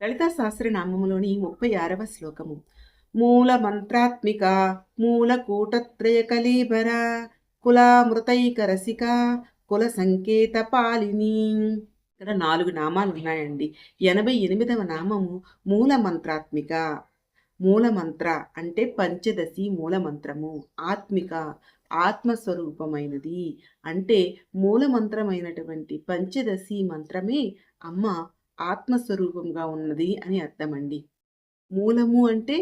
లలితా సహస్రనామములోని 36వ శ్లోకము. మూల మంత్రాత్మిక మూల కూటత్రయ కలీబర కులామృతైక రసిక కుల సంకేత పాలిని. ఇక్కడ 4 నామాలు ఉన్నాయండి. 88వ నామము మూల మంత్రాత్మిక. మూలమంత్ర అంటే పంచదశి మూలమంత్రము. ఆత్మిక ఆత్మస్వరూపమైనది. అంటే మూలమంత్రమైనటువంటి పంచదశి మంత్రమే అమ్మ ఆత్మస్వరూపంగా ఉన్నది అని అర్థమండి. మూలము అంటే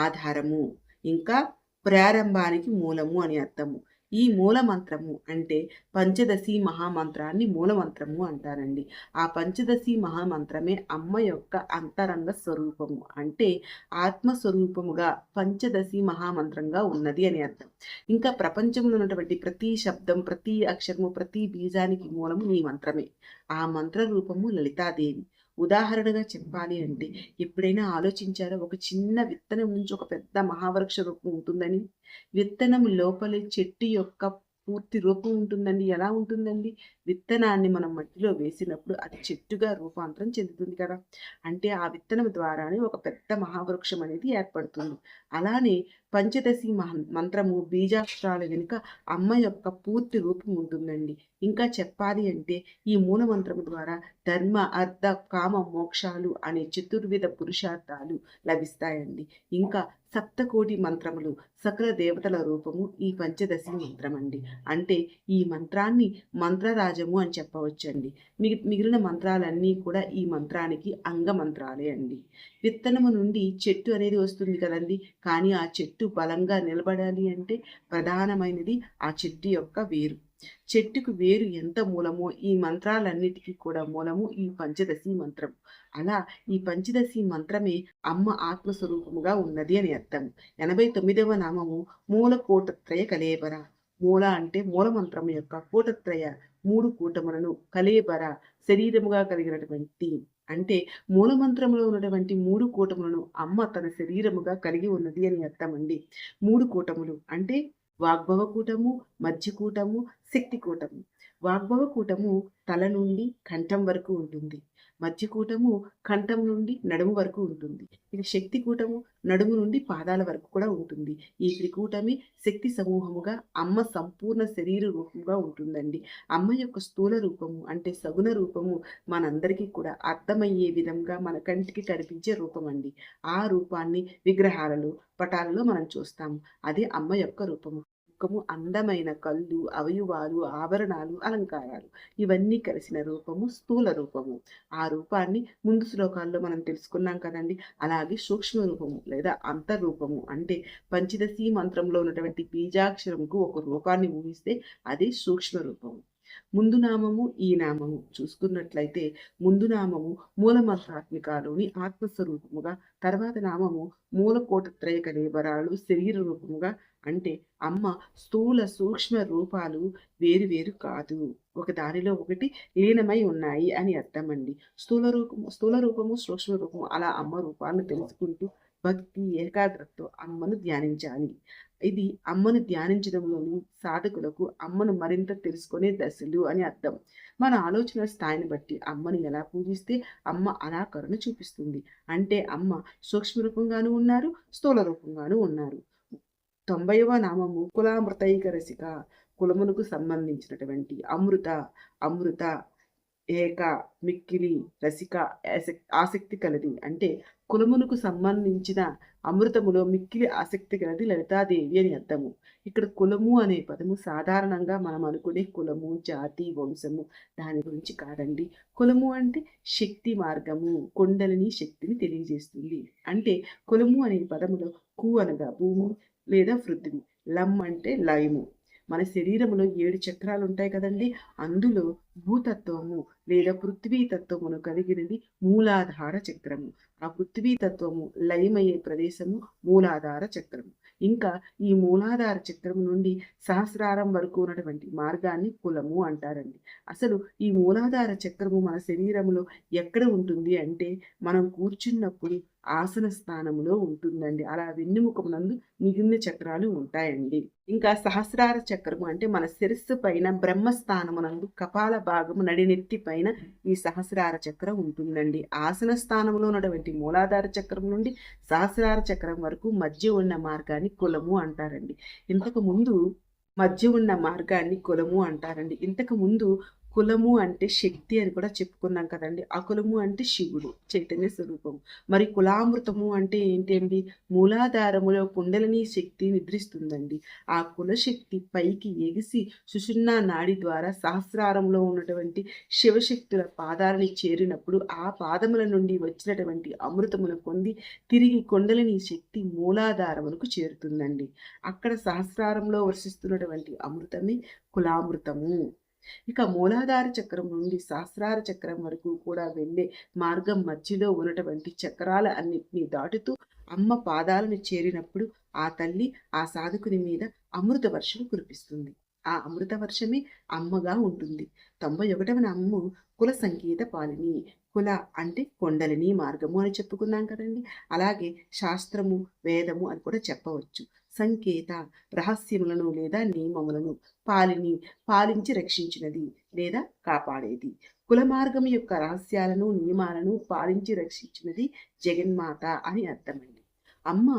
ఆధారము, ఇంకా ప్రారంభానికి మూలము అని అర్థము. ఈ మూలమంత్రము అంటే పంచదశి మహామంత్రాన్ని మూలమంత్రము అంటారండి. ఆ పంచదశి మహామంత్రమే అమ్మ యొక్క అంతరంగ స్వరూపము, అంటే ఆత్మస్వరూపముగా పంచదశి మహామంత్రంగా ఉన్నది అని అర్థం. ఇంకా ప్రపంచంలో ఉన్నటువంటి ప్రతి శబ్దం, ప్రతి అక్షరము, ప్రతి బీజానికి మూలము ఈ మంత్రమే. ఆ మంత్ర రూపము లలితాదేవి. ఉదాహరణగా చెప్పాలి అంటే, ఎప్పుడైనా ఆలోచించారా ఒక చిన్న విత్తనం నుంచి ఒక పెద్ద మహావృక్ష రూపం ఉంటుందని? విత్తనం లోపలి చెట్టు యొక్క పూర్తి రూపం ఉంటుందండి. ఎలా ఉంటుందండి? విత్తనాన్ని మనం మట్టిలో వేసినప్పుడు అది చెట్టుగా రూపాంతరం చెందుతుంది కదా! అంటే ఆ విత్తనం ద్వారానే ఒక పెద్ద మహావృక్షం అనేది ఏర్పడుతుంది. అలానే పంచదశి మంత్రము బీజాక్షరాల వెనుక అమ్మ యొక్క పూర్తి రూపం ఉంటుందండి. ఇంకా చెప్పాలి అంటే ఈ మూల మంత్రము ద్వారా ధర్మ, అర్థ, కామ, మోక్షాలు అనే చతుర్విధ పురుషార్థాలు లభిస్తాయండి. ఇంకా సప్తకోటి మంత్రములు, సకల దేవతల రూపము ఈ పంచదశి మంత్రమండి. అంటే ఈ మంత్రాన్ని మంత్రరాజము అని చెప్పవచ్చండి. మిగిలిన మంత్రాలన్నీ కూడా ఈ మంత్రానికి అంగమంత్రాలే అండి. విత్తనము నుండి చెట్టు అనేది వస్తుంది కదండి. కానీ ఆ చెట్టు బలంగా నిలబడాలి అంటే ప్రధానమైనది ఆ చెట్టు యొక్క వేరు. చెట్టుకు వేరు ఎంత మూలమో ఈ మంత్రాలన్నిటికీ కూడా మూలము ఈ పంచదశి మంత్రం. అలా ఈ పంచదశి మంత్రమే అమ్మ ఆత్మస్వరూపముగా ఉన్నది అని అర్థం. 89వ నామము మూల కూటత్రయ కలేబర. మూల అంటే మూల మంత్రము యొక్క కూటత్రయ 3 కూటములను, కలేబర శరీరముగా కలిగినటువంటి, అంటే మూలమంత్రములో ఉన్నటువంటి 3 కూటములను అమ్మ తన శరీరముగా కలిగి ఉన్నది అని అర్థమండి. 3 కూటములు అంటే వాగ్భవ కూటము, మధ్యకూటము, శక్తి కూటము. వాగ్భవ కూటము తల నుండి కంఠం వరకు ఉంటుంది. మధ్యకూటము కంఠం నుండి నడుము వరకు ఉంటుంది. ఇది శక్తి కూటము నడుము నుండి పాదాల వరకు కూడా ఉంటుంది. ఈ త్రికూటమి శక్తి సమూహముగా అమ్మ సంపూర్ణ శరీర రూపంగా ఉంటుందండి. అమ్మ యొక్క స్థూల రూపము అంటే సగుణ రూపము మనందరికీ కూడా అర్థమయ్యే విధంగా మన కంటికి కనిపించే రూపం అండి. ఆ రూపాన్ని విగ్రహాలలో, పటాలలో మనం చూస్తాము. అదే అమ్మ యొక్క రూపము. ముఖము అందమైన కళ్ళు, అవయవాలు, ఆభరణాలు, అలంకారాలు ఇవన్నీ కలిసిన రూపము స్థూల రూపము. ఆ రూపాన్ని ముందు శ్లోకాల్లో మనం తెలుసుకున్నాం కదండి. అలాగే సూక్ష్మ రూపము లేదా అంతర్రూపము అంటే పంచదశి మంత్రంలో ఉన్నటువంటి బీజాక్షరంకు ఒక రూపాన్ని ఊహిస్తే అది సూక్ష్మ రూపము. ముందు నామము ఈ నామము చూసుకున్నట్లయితే, ముందు నామము మూలమంత్రాత్మికలోని ఆత్మస్వరూపముగా, తర్వాత నామము మూలకోటత్రయ కళేబరాలు శరీర రూపముగా. అంటే అమ్మ స్థూల సూక్ష్మ రూపాలు వేరు వేరు కాదు, ఒక దానిలో ఒకటి లీనమై ఉన్నాయి అని అర్థమండి. స్థూల రూపము సూక్ష్మ రూపము అలా అమ్మ రూపాలను తెలుసుకుంటూ భక్తి ఏకాగ్రతతో అమ్మను ధ్యానించాలి. ఇది అమ్మను ధ్యానించడంలోని సాధకులకు అమ్మను మరింత తెలుసుకునే దశలు అని అర్థం. మన ఆలోచన స్థాయిని బట్టి అమ్మని ఎలా పూజిస్తే అమ్మ అలా కరుణ చూపిస్తుంది. అంటే అమ్మ సూక్ష్మ రూపంగాను ఉన్నారు, స్థూల రూపంగాను ఉన్నారు. 90వ నామము కులామృతైక రసిక. కులమునకు సంబంధించినటువంటి అమృత, అమృత ఏక, మిక్కిలి, రసిక, ఆసక్తి కలది. అంటే కులమునకు సంబంధించిన అమృతములో మిక్కిలి ఆసక్తి కలది లలితాదేవి అని అర్థము. ఇక్కడ కులము అనే పదము సాధారణంగా మనం అనుకునే కులము, జాతి, వంశము దాని గురించి కాదండి. కులము అంటే శక్తి మార్గము, కొండలిని శక్తిని తెలియజేస్తుంది. అంటే కులము అనే పదములో కు అనగా భూమి లేదా పృథ్వీ, లం అంటే లయము. మన శరీరంలో 7 చక్రాలు ఉంటాయి కదండి. అందులో భూతత్వము లేదా పృథ్వీ తత్వమును కలిగినది మూలాధార చక్రము. ఆ పృథ్వీ తత్వము లయమయ్యే ప్రదేశము మూలాధార చక్రము. ఇంకా ఈ మూలాధార చక్రం నుండి సహస్రారం వరకు ఉన్నటువంటి మార్గాన్ని కులము అంటారండి. అసలు ఈ మూలాధార చక్రము మన శరీరంలో ఎక్కడ ఉంటుంది అంటే మనం కూర్చున్నప్పుడు ఆసన స్థానంలో ఉంటుందండి. అలా వెన్నెముకమునందు మిగిలిన చక్రాలు ఉంటాయండి. ఇంకా సహస్రార చక్రము అంటే మన శిరస్సు పైన బ్రహ్మస్థానమునందు కపాల భాగము నడినెత్తి పైన ఈ సహస్రార చక్రం ఉంటుందండి. ఆసన స్థానంలో ఉన్నటువంటి మూలాధార చక్రం నుండి సహస్రార చక్రం వరకు మధ్య ఉన్న మార్గాన్ని కులము అంటారండి. ఇంతకు ముందు మధ్య ఉన్న మార్గాన్ని కులము అంటారండి. ఇంతకు ముందు కులము అంటే శక్తి అని కూడా చెప్పుకున్నాం కదండి. అకులము అంటే శివుడు చైతన్య స్వరూపం. మరి కులామృతము అంటే ఏంటి అండి? మూలాధారములో కుండలిని శక్తి నిద్రిస్తుందండి. ఆ కులశక్తి పైకి ఎగిసి సుషుమ్నా నాడి ద్వారా సహస్రారంలో ఉన్నటువంటి శివశక్తుల పాదాలని చేరినప్పుడు ఆ పాదముల నుండి వచ్చినటువంటి అమృతమును పొంది తిరిగి కుండలిని శక్తి మూలాధారములకు చేరుతుందండి. అక్కడ సహస్రారంలో వర్షిస్తున్నటువంటి అమృతమే కులామృతము. ఇక మూలాధార చక్రం నుండి సహస్రార చక్రం వరకు కూడా వెళ్ళే మార్గం మధ్యలో ఉన్నటువంటి చక్రాల అన్నిటినీ దాటుతూ అమ్మ పాదాలను చేరినప్పుడు ఆ తల్లి ఆ సాధకుని మీద అమృత వర్షం కురిపిస్తుంది. ఆ అమృత వర్షమే అమ్మగా ఉంటుంది. 91వ నామము కుల సంకేత పాలిని. కుల అంటే కొండలిని మార్గము అని చెప్పుకున్నాం కదండి. అలాగే శాస్త్రము వేదము అని కూడా చెప్పవచ్చు. సంకేత రహస్యములను లేదా నియమములను, పాలిని పాలించి రక్షించినది లేదా కాపాడేది. కుల మార్గం యొక్క రహస్యాలను నియమాలను పాలించి రక్షించినది జగన్మాత అని అర్థమండి. అమ్మ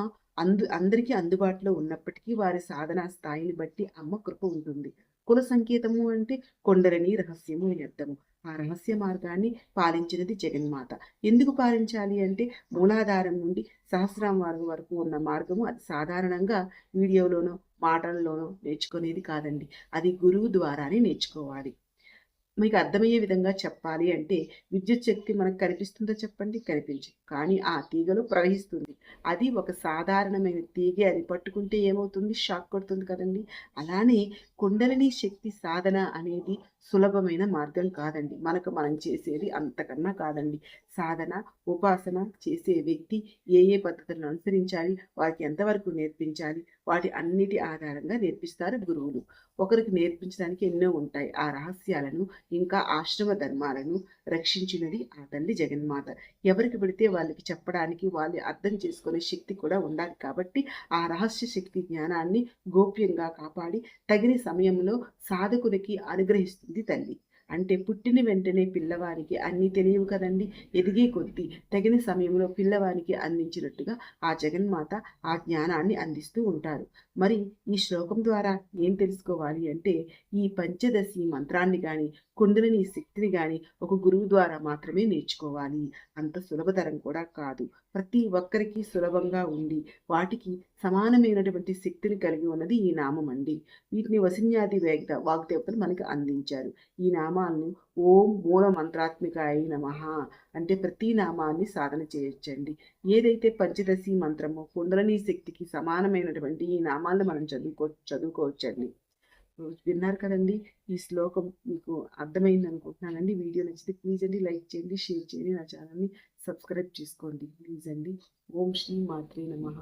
అందరికీ అందుబాటులో ఉన్నప్పటికీ వారి సాధనా స్థాయిని బట్టి అమ్మ కృప ఉంటుంది. కుల సంకేతము అంటే కొండలని రహస్యము అని అర్థము. ఆ రహస్య మార్గాన్ని పాలించినది జగన్మాత. ఎందుకు పాలించాలి అంటే మూలాధారం నుండి సహస్రం వరకు ఉన్న మార్గము అది సాధారణంగా వీడియోలోనో మాటల్లోనో నేర్చుకునేది కాదండి. అది గురువు ద్వారానే నేర్చుకోవాలి. మీకు అర్థమయ్యే విధంగా చెప్పాలి అంటే విద్యుత్ శక్తి మనకు కనిపిస్తుందో చెప్పండి? కనిపించదు. కానీ ఆ తీగలో ప్రవహిస్తుంది. అది ఒక సాధారణమైన తీగె. అది పట్టుకుంటే ఏమవుతుంది? షాక్ కొడుతుంది కదండి. అలానే కుండలిని శక్తి సాధన అనేది సులభమైన మార్గం కాదండి. మనం చేసేది అంతకన్నా కాదండి. సాధన ఉపాసన చేసే వ్యక్తి ఏ ఏ పద్ధతులను అనుసరించాలి, వారికి ఎంతవరకు నేర్పించాలి, వాటి అన్నిటి ఆధారంగా నేర్పిస్తారు గురువులు. ఒకరికి నేర్పించడానికి ఎన్నో ఉంటాయి. ఆ రహస్యాలను ఇంకా ఆశ్రమ ధర్మాలను రక్షించినది ఆ తల్లి జగన్మాత. ఎవరికి పడితే వాళ్ళకి చెప్పడానికి, వాళ్ళు అర్థం చేసుకునే శక్తి కూడా ఉండాలి. కాబట్టి ఆ రహస్య శక్తి జ్ఞానాన్ని గోప్యంగా కాపాడి తగిన సమయంలో సాధకునికి అనుగ్రహిస్తుంది తల్లి. అంటే పుట్టిన వెంటనే పిల్లవానికి అన్నీ తెలియవు కదండి. ఎదిగే కొద్దీ తగిన సమయంలో పిల్లవానికి అందించినట్టుగా ఆ జగన్మాత ఆ జ్ఞానాన్ని అందిస్తూ ఉంటారు. మరి ఈ శ్లోకం ద్వారా ఏం తెలుసుకోవాలి అంటే ఈ పంచదశి మంత్రాన్ని కానీ కుండలిని శక్తిని కానీ ఒక గురువు ద్వారా మాత్రమే నేర్చుకోవాలి. అంత సులభతరం కూడా కాదు. ప్రతి ఒక్కరికి సులభంగా ఉండి వాటికి సమానమైనటువంటి శక్తిని కలిగి ఉన్నది ఈ నామం అండి. వీటిని వసిన్యాది వాగ్దేవతలు మనకి అందించారు. ఈ నామాలను ఓం మూల మంత్రాత్మికాయ నమః అంటే ప్రతి నామాన్ని సాధన చేయొచ్చండి. ఏదైతే పంచదశి మంత్రమో కుండలిని శక్తికి సమానమైనటువంటి ఈ నామాలను మనం చదువుకోవచ్చండి. విన్నారు కదండి. ఈ శ్లోకం మీకు అర్థమైంది అనుకుంటున్నానండి. వీడియో నచ్చితే ప్లీజ్ అండి లైక్ చేయండి, షేర్ చేయండి, నా ఛానల్ని సబ్స్క్రైబ్ చేసుకోండి ప్లీజ్ అండి. ఓం శ్రీ మాత్రే నమః.